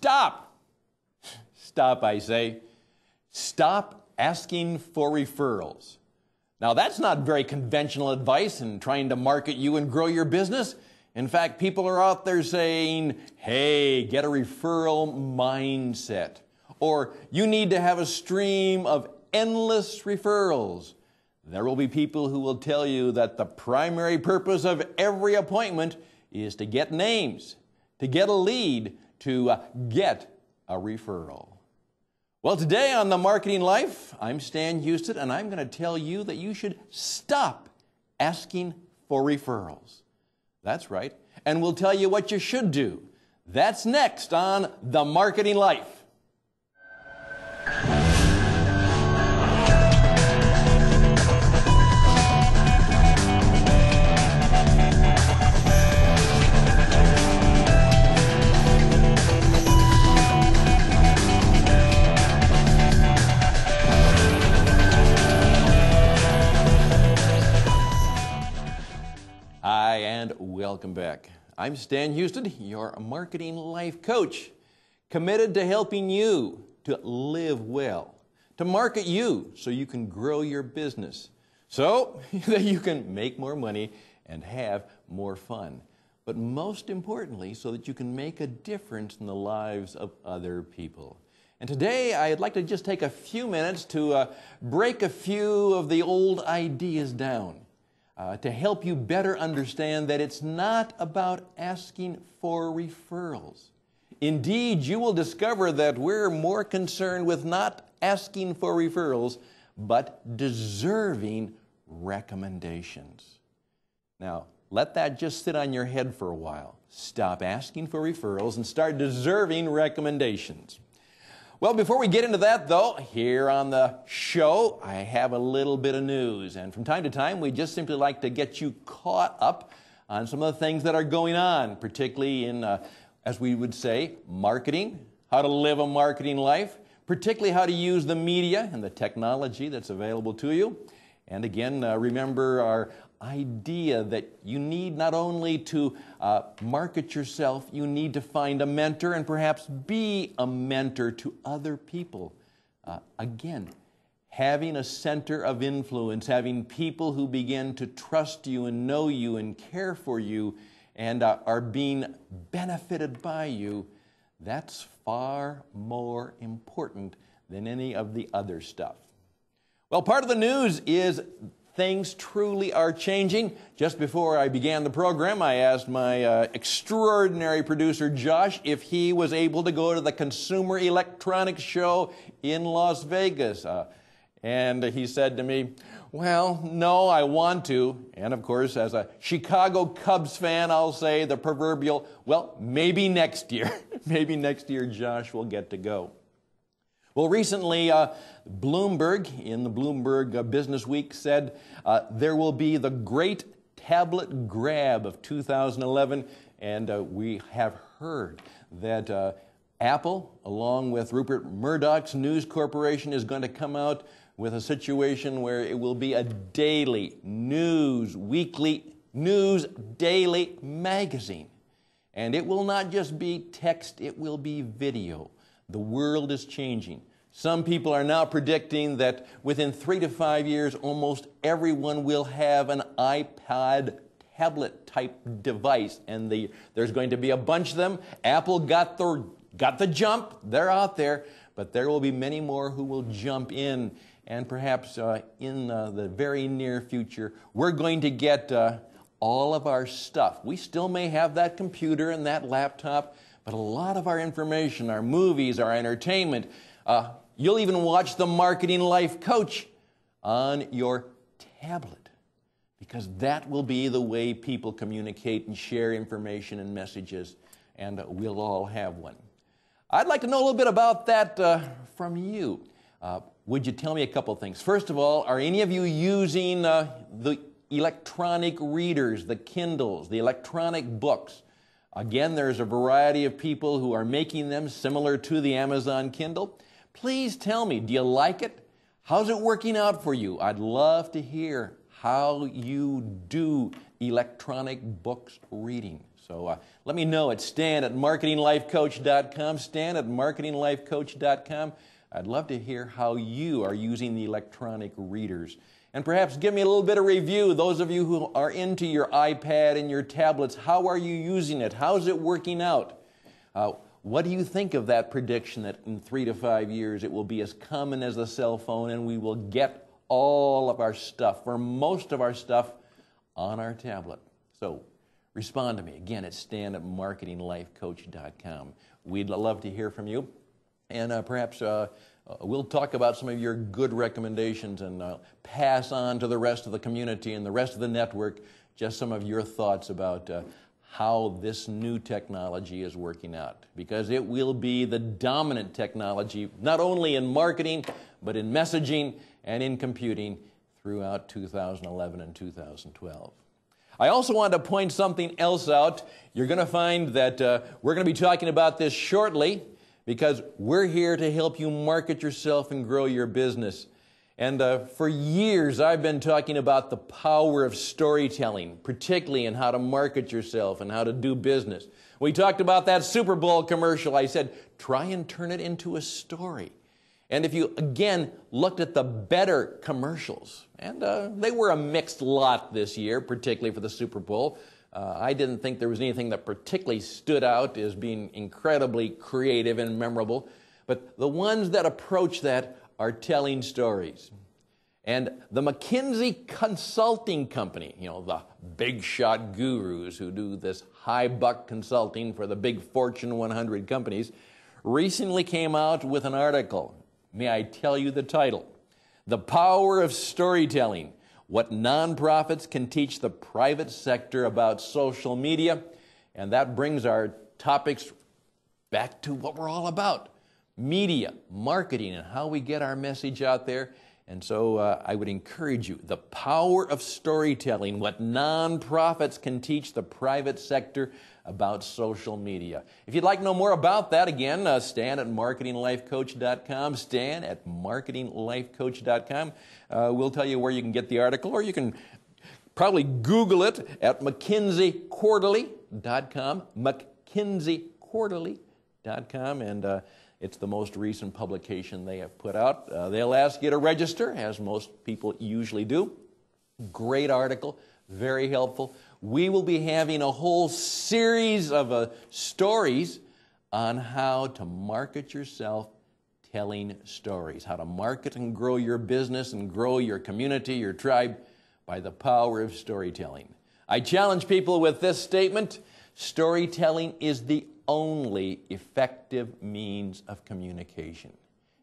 Stop! Stop, I say. Stop asking for referrals. Now, that's not very conventional advice in trying to market you and grow your business. In fact, people are out there saying, hey, get a referral mindset. Or you need to have a stream of endless referrals. There will be people who will tell you that the primary purpose of every appointment is to get names, to get a lead, to get a referral. Well, today on The Marketing Life, I'm Stan Hustad, and I'm going to tell you that you should stop asking for referrals. That's right. And we'll tell you what you should do. That's next on The Marketing Life. Hi, and welcome back. I'm Stan Hustad, your marketing life coach, committed to helping you to live well, to market you so you can grow your business, so that you can make more money and have more fun. But most importantly, so that you can make a difference in the lives of other people. And today, I'd like to just take a few minutes to break a few of the old ideas down. To help you better understand that it's not about asking for referrals. Indeed, you will discover that we're more concerned with not asking for referrals, but deserving recommendations. Now, let that just sit on your head for a while. Stop asking for referrals and start deserving recommendations. Well, before we get into that, though, here on the show, I have a little bit of news. And from time to time, we just simply like to get you caught up on some of the things that are going on, particularly in, as we would say, marketing, how to live a marketing life, particularly how to use the media and the technology that's available to you. And again, remember our idea that you need not only to market yourself, you need to find a mentor and perhaps be a mentor to other people. Again, having a center of influence, having people who begin to trust you and know you and care for you and are being benefited by you, that's far more important than any of the other stuff. Well, part of the news is things truly are changing. Just before I began the program, I asked my extraordinary producer, Josh, if he was able to go to the Consumer Electronics Show in Las Vegas. And he said to me, well, no, I want to. And of course, as a Chicago Cubs fan, I'll say the proverbial, well, maybe next year. Maybe next year Josh will get to go. Well, recently, Bloomberg, in the Bloomberg Business Week, said there will be the great tablet grab of 2011, and we have heard that Apple, along with Rupert Murdoch's News Corporation, is going to come out with a situation where it will be a daily news, weekly news, daily magazine. And it will not just be text, it will be video. The world is changing. Some people are now predicting that within 3 to 5 years, almost everyone will have an iPad tablet type device. And there's going to be a bunch of them. Apple got the jump. They're out there. But there will be many more who will jump in. And perhaps in the very near future, we're going to get all of our stuff. We still may have that computer and that laptop, but a lot of our information, our movies, our entertainment, you'll even watch The Marketing Life Coach on your tablet, because that will be the way people communicate and share information and messages, and we'll all have one. I'd like to know a little bit about that from you. Would you tell me a couple things? First of all, are any of you using the electronic readers, the Kindles, the electronic books? Again, there's a variety of people who are making them similar to the Amazon Kindle. Please tell me, do you like it? How's it working out for you? I'd love to hear how you do electronic books reading. So let me know at stan@marketinglifecoach.com, stan@marketinglifecoach.com. I'd love to hear how you are using the electronic readers. And perhaps give me a little bit of review. Those of you who are into your iPad and your tablets, how are you using it? How's it working out? What do you think of that prediction that in 3 to 5 years it will be as common as the cell phone and we will get all of our stuff, or most of our stuff, on our tablet? So respond to me. Again, it's stan@marketinglifecoach.com. We'd love to hear from you. And perhaps we'll talk about some of your good recommendations and pass on to the rest of the community and the rest of the network just some of your thoughts about how this new technology is working out. Because it will be the dominant technology, not only in marketing, but in messaging and in computing throughout 2011 and 2012. I also wanted to point something else out. You're going to find that we're going to be talking about this shortly, because we're here to help you market yourself and grow your business. And for years, I've been talking about the power of storytelling, particularly in how to market yourself and how to do business. We talked about that Super Bowl commercial. I said, try and turn it into a story. And if you, again, looked at the better commercials, and they were a mixed lot this year, particularly for the Super Bowl. I didn't think there was anything that particularly stood out as being incredibly creative and memorable. But the ones that approach that are telling stories. And the McKinsey Consulting Company, you know, the big shot gurus who do this high buck consulting for the big Fortune 100 companies, recently came out with an article. May I tell you the title? The Power of Storytelling: What Nonprofits Can Teach the Private Sector About Social Media. And that brings our topics back to what we're all about: media, marketing, and how we get our message out there. And so I would encourage you, the power of storytelling, what nonprofits can teach the private sector about social media. If you'd like to know more about that, again, stan@marketinglifecoach.com, stan@marketinglifecoach.com. We'll tell you where you can get the article, or you can probably Google it at McKinseyQuarterly.com, McKinseyQuarterly.com, and it's the most recent publication they have put out. They'll ask you to register, as most people usually do. Great article, very helpful. We will be having a whole series of stories on how to market yourself telling stories, how to market and grow your business and grow your community, your tribe, by the power of storytelling. I challenge people with this statement: storytelling is the only effective means of communication.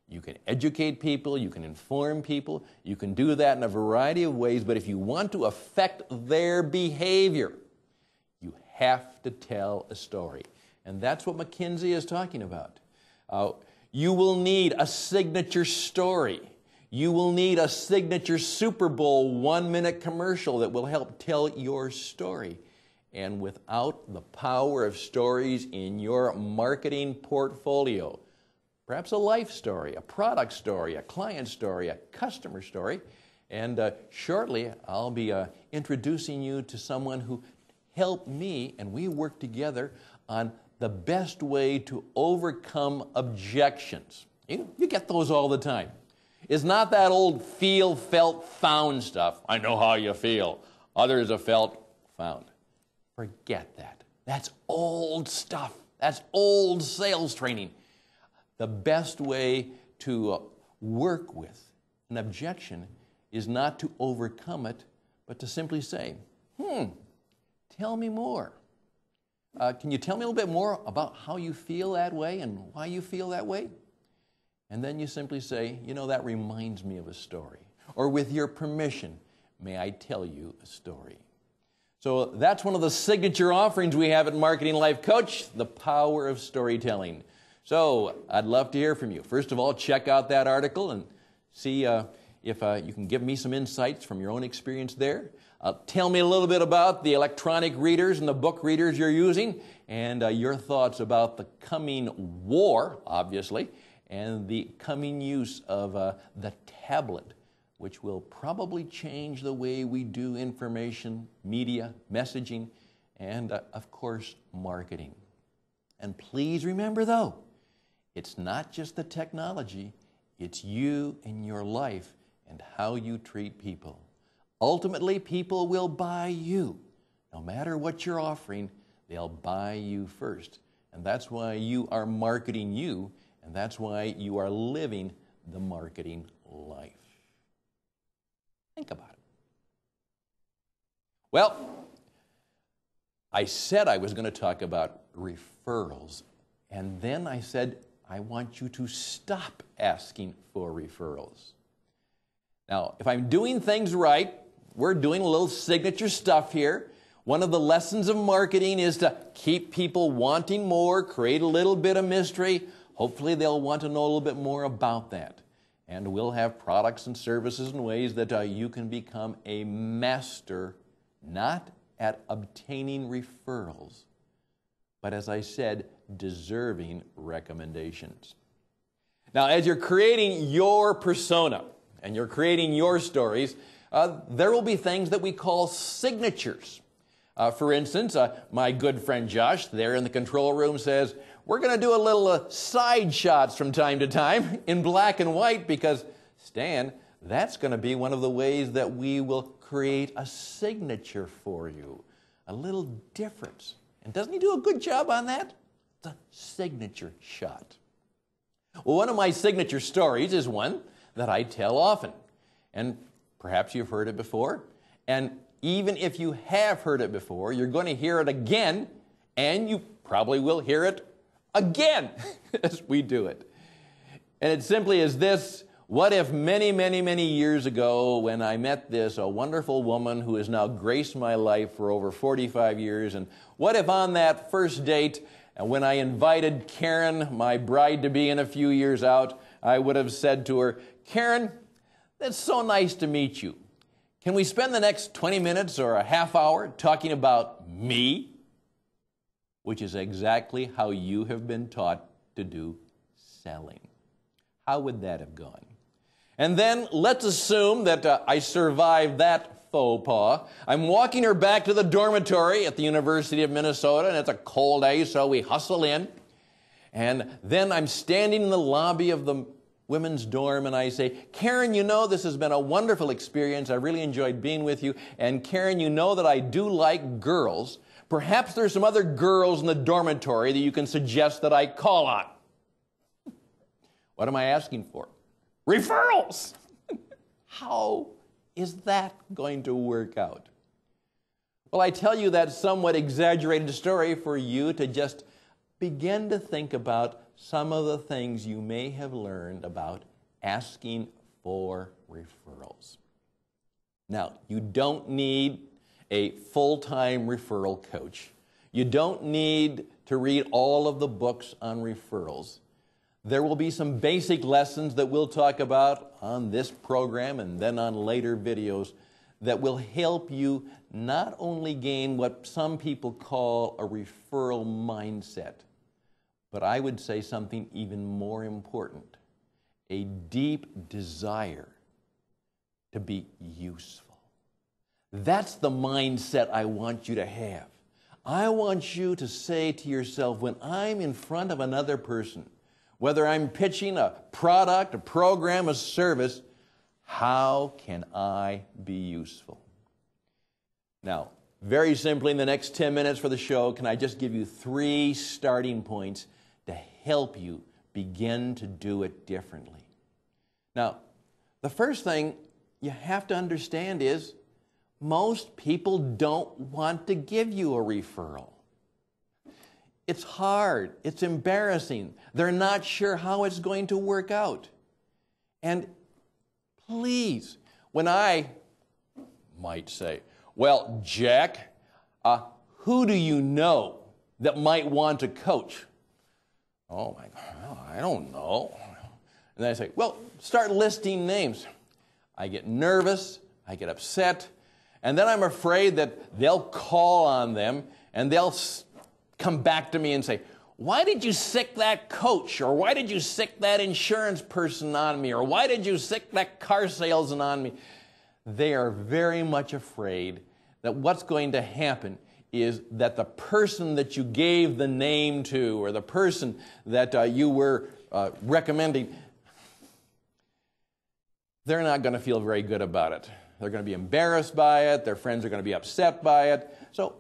You can educate people, you can inform people, you can do that in a variety of ways, but if you want to affect their behavior, you have to tell a story. And that's what McKinsey is talking about. You will need a signature story. You will need a signature Super Bowl 1-minute commercial that will help tell your story. And without the power of stories in your marketing portfolio, perhaps a life story, a product story, a client story, a customer story, and shortly I'll be introducing you to someone who helped me, and we work together on the best way to overcome objections. You get those all the time. It's not that old feel, felt, found stuff. I know how you feel. Others have felt, found. Forget that. That's old stuff. That's old sales training. The best way to work with an objection is not to overcome it, but to simply say, tell me more. Can you tell me a little bit more about how you feel that way and why you feel that way? And then you simply say, you know, that reminds me of a story. Or with your permission, may I tell you a story? So that's one of the signature offerings we have at Marketing Life Coach, the power of storytelling. So I'd love to hear from you. First of all, check out that article and see if you can give me some insights from your own experience there. Tell me a little bit about the electronic readers and the book readers you're using, and your thoughts about the coming war, obviously, and the coming use of the tablet, which will probably change the way we do information, media, messaging, and, of course, marketing. And please remember, though, it's not just the technology, it's you and your life and how you treat people. Ultimately, people will buy you. No matter what you're offering, they'll buy you first. And that's why you are marketing you, and that's why you are living the marketing life. Think about it. Well, I said I was going to talk about referrals, and then I said, I want you to stop asking for referrals. Now, if I'm doing things right, we're doing a little signature stuff here. One of the lessons of marketing is to keep people wanting more, create a little bit of mystery. Hopefully they'll want to know a little bit more about that. And we'll have products and services and ways that you can become a master, not at obtaining referrals, but as I said, deserving recommendations. Now, as you're creating your persona and you're creating your stories, there will be things that we call signatures. For instance, my good friend Josh there in the control room says, we're going to do a little side shots from time to time in black and white because, Stan, that's going to be one of the ways that we will create a signature for you, a little difference. And doesn't he do a good job on that? The signature shot. Well, one of my signature stories is one that I tell often. And perhaps you've heard it before. And even if you have heard it before, you're going to hear it again, and you probably will hear it again as we do it. And it simply is this: what if many, many, many years ago when I met this wonderful woman who has now graced my life for over 45 years, and what if on that first date, when I invited Karen, my bride-to-be in a few years out, I would have said to her, Karen, it's so nice to meet you. Can we spend the next 20 minutes or a half hour talking about me? Which is exactly how you have been taught to do selling. How would that have gone? And then let's assume that I survived that faux pas. I'm walking her back to the dormitory at the University of Minnesota, and it's a cold day, so we hustle in. And then I'm standing in the lobby of the women's dorm, and I say, Karen, you know, this has been a wonderful experience. I really enjoyed being with you. And Karen, you know that I do like girls. Perhaps there's some other girls in the dormitory that you can suggest that I call on. What am I asking for? Referrals! How is that going to work out? Well, I tell you that somewhat exaggerated story for you to just begin to think about some of the things you may have learned about asking for referrals. Now, you don't need a full-time referral coach. You don't need to read all of the books on referrals. There will be some basic lessons that we'll talk about on this program and then on later videos that will help you not only gain what some people call a referral mindset, but I would say something even more important, a deep desire to be useful. That's the mindset I want you to have. I want you to say to yourself, when I'm in front of another person, whether I'm pitching a product, a program, a service, how can I be useful? Now, very simply, in the next 10 minutes for the show, can I just give you 3 starting points to help you begin to do it differently? Now, the first thing you have to understand is most people don't want to give you a referral. It's hard. It's embarrassing. They're not sure how it's going to work out. And please, when I might say, well, Jack, who do you know that might want to coach? Oh, my God, I don't know. And then I say, well, start listing names. I get nervous, I get upset, and then I'm afraid that they'll call on them and they'll come back to me and say, why did you sick that coach? Or why did you sick that insurance person on me? Or why did you sick that car salesman on me? They are very much afraid that what's going to happen is that the person that you gave the name to or the person that you were recommending, they're not going to feel very good about it. They're going to be embarrassed by it. Their friends are going to be upset by it. So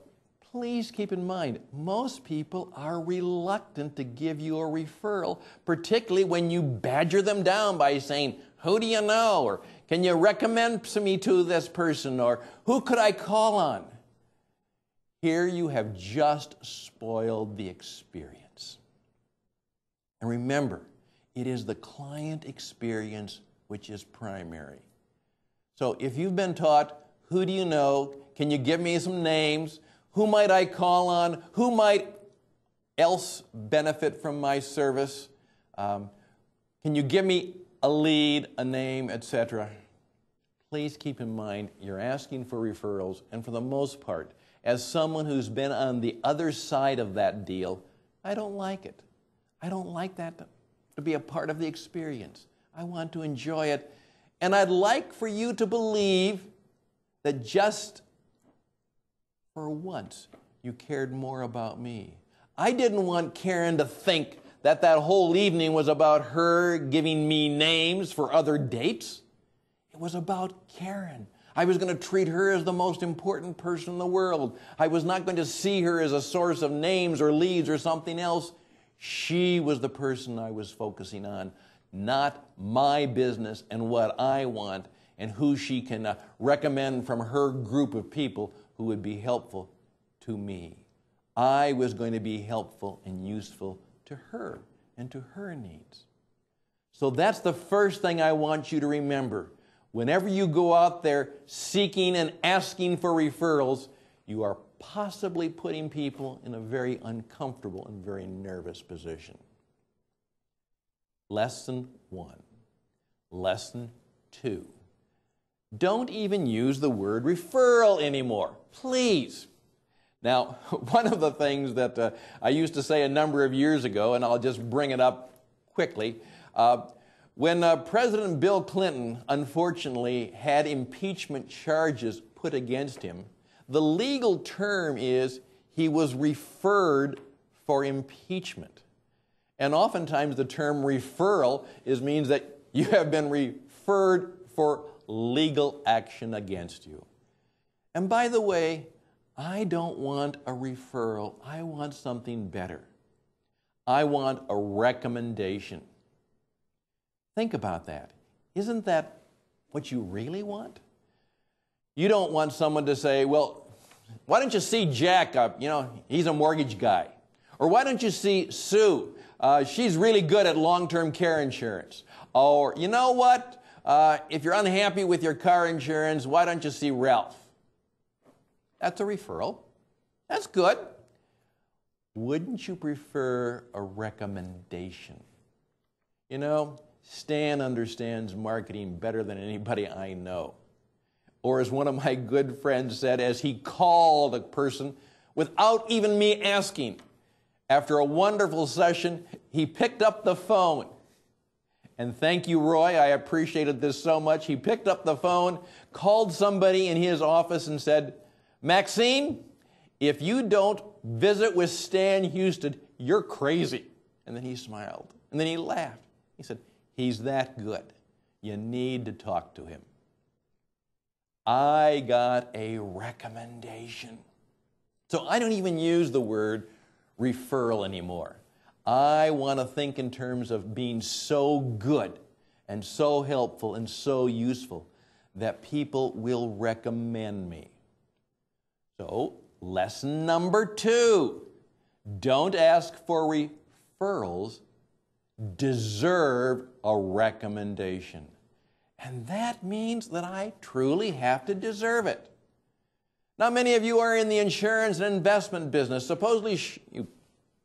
please keep in mind, most people are reluctant to give you a referral, particularly when you badger them down by saying, who do you know? Or can you recommend me to this person? Or who could I call on? Here you have just spoiled the experience. And remember, it is the client experience which is primary. So if you've been taught, who do you know? Can you give me some names? Who might I call on? Who might else benefit from my service? Can you give me a lead, a name, etc.? Please keep in mind you're asking for referrals, and for the most part, as someone who's been on the other side of that deal, I don't like it. I don't like that to be a part of the experience. I want to enjoy it. And I'd like for you to believe that just for once you cared more about me. I didn't want Karen to think that that whole evening was about her giving me names for other dates. It was about Karen. I was going to treat her as the most important person in the world. I was not going to see her as a source of names or leads or something else. She was the person I was focusing on, not my business and what I want and who she can recommend from her group of people who would be helpful to me. I was going to be helpful and useful to her and to her needs. So that's the first thing I want you to remember. Whenever you go out there seeking and asking for referrals, you are possibly putting people in a very uncomfortable and very nervous position. Lesson 1. Lesson 2. Don't even use the word referral anymore, please. Now, one of the things that I used to say a number of years ago, and I'll just bring it up quickly, when President Bill Clinton unfortunately had impeachment charges put against him, the legal term is he was referred for impeachment. And oftentimes the term referral means that you have been referred for legal action against you. And by the way, I don't want a referral. I want something better. I want a recommendation. Think about that. Isn't that what you really want? You don't want someone to say, well, why don't you see Jack? He's a mortgage guy. Or why don't you see Sue? She's really good at long-term care insurance. Or, you know what? If you're unhappy with your car insurance, why don't you see Ralph? That's a referral. That's good. Wouldn't you prefer a recommendation? You know, Stan understands marketing better than anybody I know. Or as one of my good friends said, as he called a person without even me asking, after a wonderful session, he picked up the phone. And thank you, Roy, I appreciated this so much. He picked up the phone, called somebody in his office and said, Maxine, if you don't visit with Stan Hustad, you're crazy. And then he smiled. And then he laughed. He said, he's that good. You need to talk to him. I got a recommendation. So I don't even use the word referral anymore. I want to think in terms of being so good and so helpful and so useful that people will recommend me. So, lesson number 2, don't ask for referrals, deserve a recommendation. And that means that I truly have to deserve it. Now, many of you are in the insurance and investment business. Supposedly, you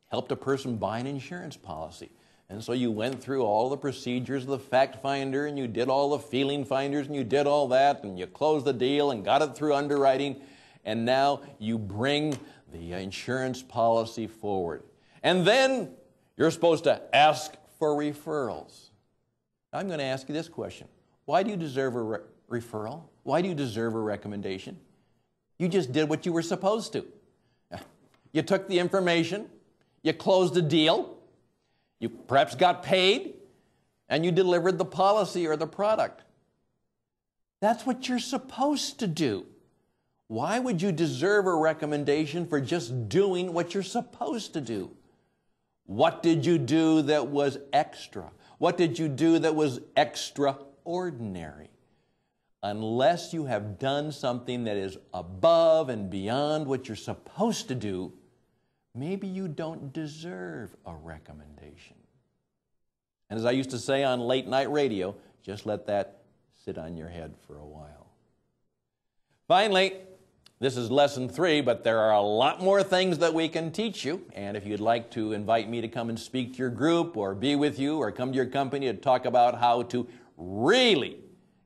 helped a person buy an insurance policy. And so you went through all the procedures of the fact finder, and you did all the feeling finders, and you did all that, and you closed the deal and got it through underwriting. And now you bring the insurance policy forward. And then you're supposed to ask for referrals. I'm going to ask you this question. Why do you deserve a referral? Why do you deserve a recommendation? You just did what you were supposed to. You took the information, you closed a deal, you perhaps got paid, and you delivered the policy or the product. That's what you're supposed to do. Why would you deserve a recommendation for just doing what you're supposed to do? What did you do that was extra? What did you do that was extraordinary? Unless you have done something that is above and beyond what you're supposed to do, maybe you don't deserve a recommendation. And as I used to say on late night radio, just let that sit on your head for a while. Finally, this is lesson 3, but there are a lot more things that we can teach you. And if you'd like to invite me to come and speak to your group or be with you or come to your company to talk about how to really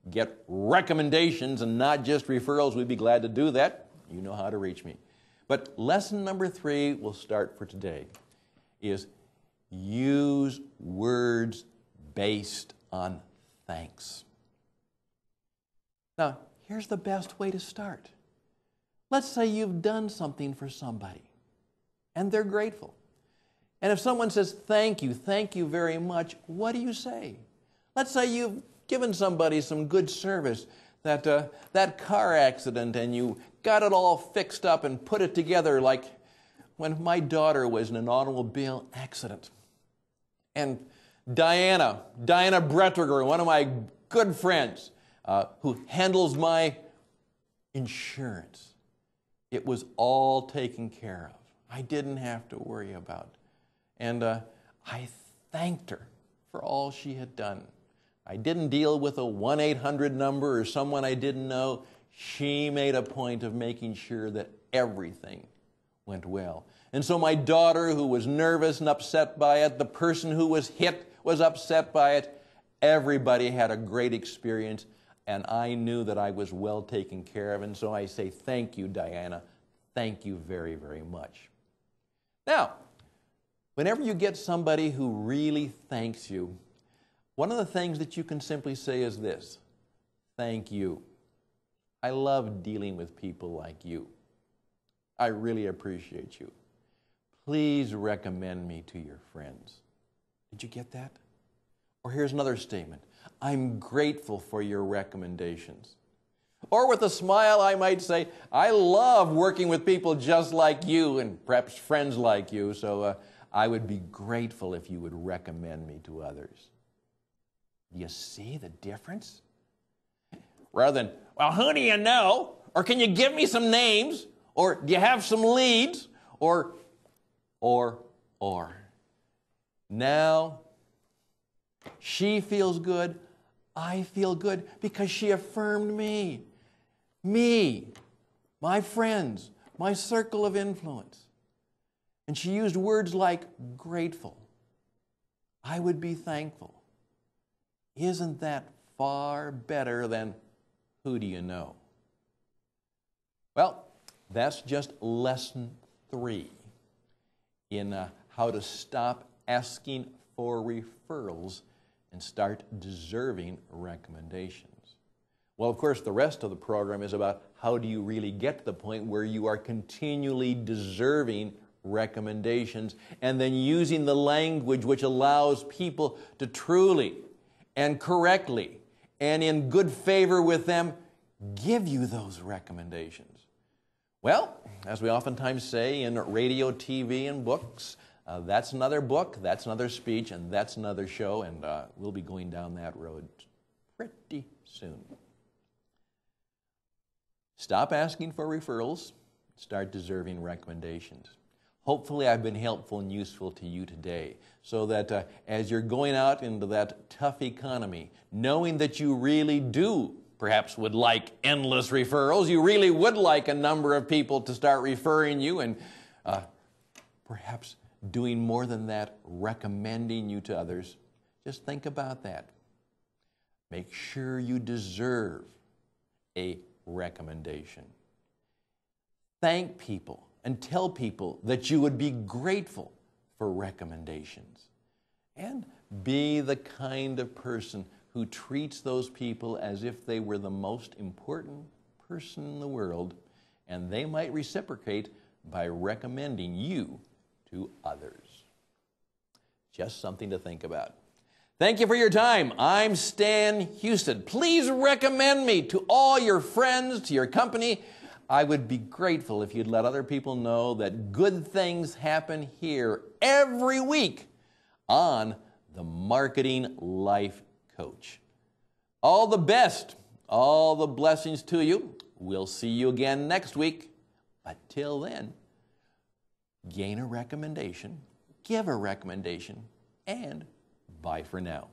get recommendations and not just referrals, we'd be glad to do that. You know how to reach me. But lesson number 3 we'll start for today is use words based on thanks. Now, here's the best way to start. Let's say you've done something for somebody, and they're grateful. And if someone says, thank you very much, what do you say? Let's say you've given somebody some good service, that car accident, and you got it all fixed up and put it together, like when my daughter was in an automobile accident. And Diana Brettiger, one of my good friends, who handles my insurance, it was all taken care of. I didn't have to worry about it. And I thanked her for all she had done. I didn't deal with a 1-800 number or someone I didn't know. She made a point of making sure that everything went well. And so my daughter, who was nervous and upset by it, the person who was hit was upset by it, everybody had a great experience. And I knew that I was well taken care of. And so I say, thank you, Diana. Thank you very, very much. Now, whenever you get somebody who really thanks you, one of the things that you can simply say is this: thank you. I love dealing with people like you. I really appreciate you. Please recommend me to your friends. Did you get that? Or here's another statement: I'm grateful for your recommendations. Or with a smile, I might say, I love working with people just like you and perhaps friends like you, so I would be grateful if you would recommend me to others. Do you see the difference? Rather than, well, who do you know? Or can you give me some names? Or do you have some leads? Or. Now, she feels good, I feel good because she affirmed me. Me, my friends, my circle of influence. And she used words like grateful. I would be thankful. Isn't that far better than who do you know? Well, that's just lesson 3 in how to stop asking for referrals and start deserving recommendations. Well, of course, the rest of the program is about how do you really get to the point where you are continually deserving recommendations and then using the language which allows people to truly and correctly and in good favor with them give you those recommendations. Well, as we oftentimes say in radio, TV, and books, that's another book, that's another speech, and that's another show, and we'll be going down that road pretty soon. Stop asking for referrals, start deserving recommendations. Hopefully I've been helpful and useful to you today so that as you're going out into that tough economy, knowing that you really do perhaps would like endless referrals, you really would like a number of people to start referring you and perhaps doing more than that, recommending you to others, just think about that. Make sure you deserve a recommendation. Thank people and tell people that you would be grateful for recommendations. And be the kind of person who treats those people as if they were the most important person in the world, and they might reciprocate by recommending you to others. Just something to think about. Thank you for your time. I'm Stan Hustad. Please recommend me to all your friends, to your company. I would be grateful if you'd let other people know that good things happen here every week on the Marketing Life Coach. All the best, all the blessings to you. We'll see you again next week. But till then, gain a recommendation, give a recommendation, and bye for now.